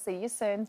See you soon.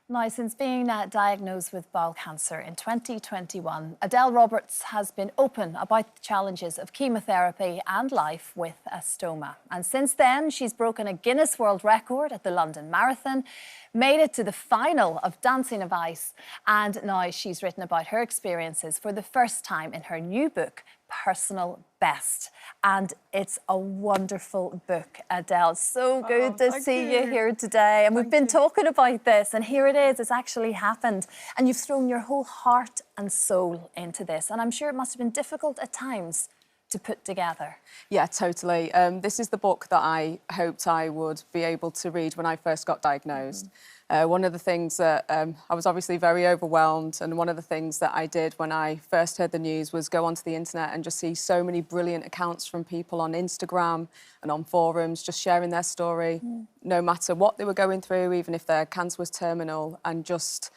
Now, since being diagnosed with bowel cancer in 2021, Adele Roberts has been open about the challenges of chemotherapy and life with a stoma. And since then, she's broken a Guinness World Record at the London Marathon, made it to the final of Dancing on Ice, and now she's written about her experiences for the first time in her new book, Personal Best. And it's a wonderful book, Adele. So good to see you here today. And we've been talking about this, and here it is. It's actually happened. And you've thrown your whole heart and soul into this. And I'm sure it must have been difficult at times to put together. Yeah, totally. This is the book that I hoped I would be able to read when I first got diagnosed. One of the things that I was obviously very overwhelmed, and one of the things that I did when I first heard the news was go onto the internet and just see so many brilliant accounts from people on Instagram and on forums just sharing their story, no matter what they were going through, even if their cancer was terminal, and just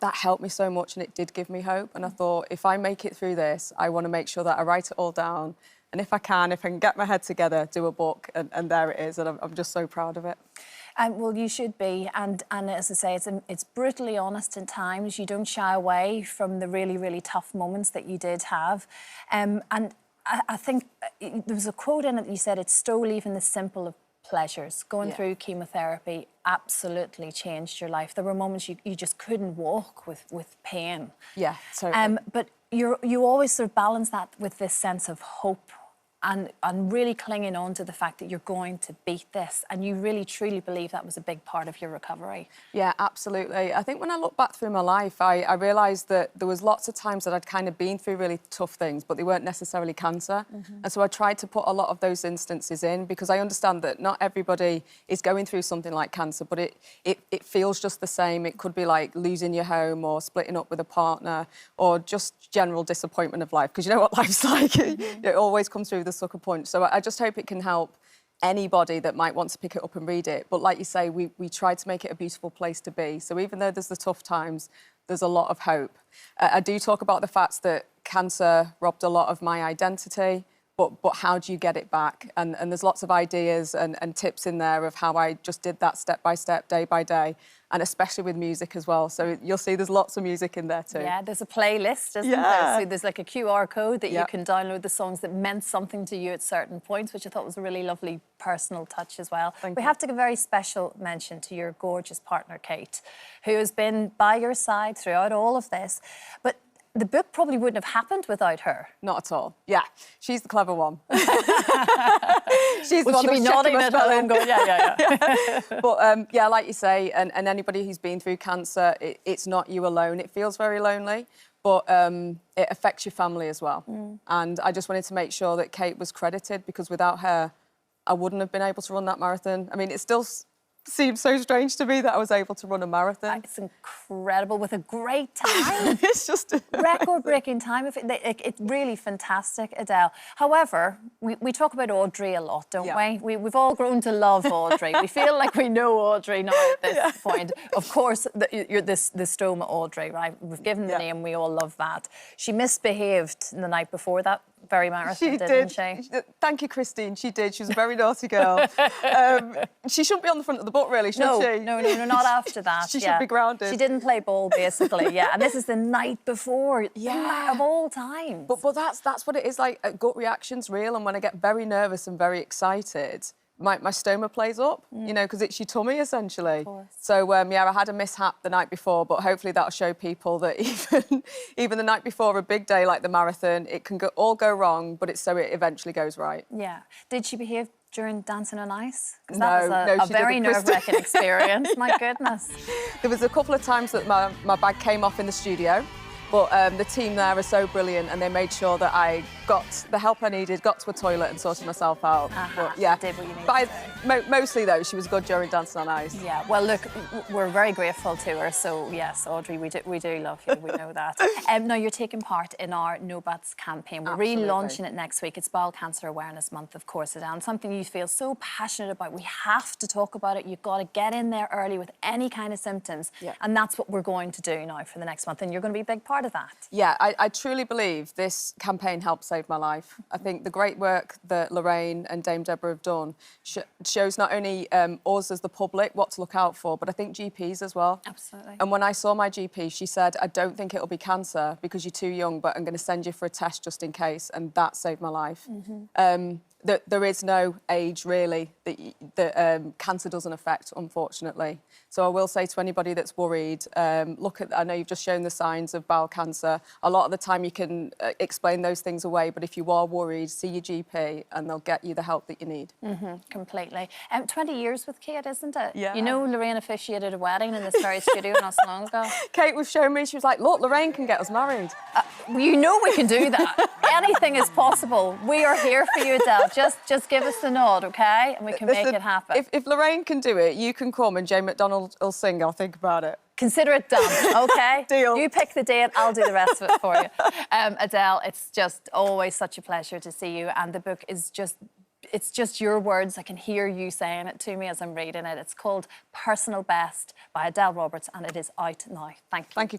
that helped me so much, and it did give me hope. And I thought, if I make it through this, I want to make sure that I write it all down, and if I can get my head together, do a book, and there it is, and I'm just so proud of it. Well, you should be, and as I say, it's brutally honest at times. You don't shy away from the really, really tough moments that you did have. And I think there was a quote in it that you said, it stole even the simple of pleasures. Going through chemotherapy absolutely changed your life. There were moments you just couldn't walk with pain. Yeah, totally. But you always sort of balance that with this sense of hope and really clinging on to the fact that you're going to beat this, and you really truly believe that was a big part of your recovery. Yeah, absolutely. I think when I look back through my life, I realised that there was lots of times that I'd kind of been through really tough things, but they weren't necessarily cancer. And so I tried to put a lot of those instances in, because I understand that not everybody is going through something like cancer, but it feels just the same. It could be like losing your home, or splitting up with a partner, or just general disappointment of life, because you know what life's like. It always comes through the sucker punch. So I just hope it can help anybody that might want to pick it up and read it. But like you say, we tried to make it a beautiful place to be. So even though there's the tough times, there's a lot of hope. I do talk about the fact that cancer robbed a lot of my identity, but how do you get it back? And there's lots of ideas and tips in there of how I just did that step by step, day by day, and especially with music as well. So you'll see there's lots of music in there too. Yeah, there's a playlist, isn't there? So there's like a QR code that you can download the songs that meant something to you at certain points, which I thought was a really lovely personal touch as well. We have to give a very special mention to your gorgeous partner, Kate, who has been by your side throughout all of this. But the book probably wouldn't have happened without her. Not at all. Yeah, she's the clever one. She's the one be nodding at home going, yeah. But yeah, like you say, and anybody who's been through cancer, it's not you alone. It feels very lonely, but it affects your family as well. And I just wanted to make sure that Kate was credited, because without her, I wouldn't have been able to run that marathon. I mean, it still seems so strange to me that I was able to run a marathon. It's incredible, with a great time. It's just record-breaking time. It's really fantastic, Adele. However, we talk about Audrey a lot, don't we? We've all grown to love Audrey. We feel like we know Audrey now at this point. Of course, you're the stoma Audrey, right? We've given the name, we all love that. She misbehaved the night before that very marathon, didn't she? Thank you, Christine. She did. She was a very naughty girl. She shouldn't be on the front of the book, really, should she? No, not after that. She should be grounded. She didn't play ball, basically, And this is the night before, of all times. But that's what it is like. Gut reaction's real, and when I get very nervous and very excited, my stoma plays up, you know, because it's your tummy, essentially. Of course. So, yeah, I had a mishap the night before, but hopefully that'll show people that even the night before a big day like the marathon, it can all go wrong, but it eventually goes right. Yeah. Did she behave during Dancing on Ice? Because No, that was a very nerve-wracking experience, my goodness. There was a couple of times that my bag came off in the studio, but the team there are so brilliant, and they made sure that I got the help I needed, got to a toilet and sorted myself out. But yeah, did what you needed mostly though, she was good during Dancing on Ice. Yeah, well look, we're very grateful to her, so yes, Audrey, we do love you, we know that. Now you're taking part in our No Bats campaign. We're relaunching it next week. It's Bowel Cancer Awareness Month, of course, and something you feel so passionate about. We have to talk about it. You've got to get in there early with any kind of symptoms, and that's what we're going to do now for the next month, and you're going to be a big part part of that. Yeah, I truly believe this campaign helped save my life. I think the great work that Lorraine and Dame Deborah have done shows not only us as the public what to look out for, but I think GPs as well. Absolutely. And when I saw my GP, she said, I don't think it'll be cancer because you're too young, but I'm going to send you for a test just in case. And that saved my life. There is no age, really, that cancer doesn't affect, unfortunately. So I will say to anybody that's worried, look at, I know you've just shown the signs of bowel cancer. A lot of the time you can explain those things away, but if you are worried, see your GP and they'll get you the help that you need. Completely. 20 years with Kate, isn't it? Yeah. You know, Lorraine officiated a wedding in this very studio not so long ago. Kate was showing me, she was like, look, Lorraine can get us married. You know we can do that. Anything is possible. We are here for you, Adele. Just give us the nod, OK? And we can make it happen. If Lorraine can do it, you can come and Jane McDonald will sing. I'll think about it. Consider it done, OK? Deal. You pick the date, I'll do the rest of it for you. Adele, it's just always such a pleasure to see you. And the book is just... It's just your words. I can hear you saying it to me as I'm reading it. It's called Personal Best by Adele Roberts and it is out now. Thank you. Thank you.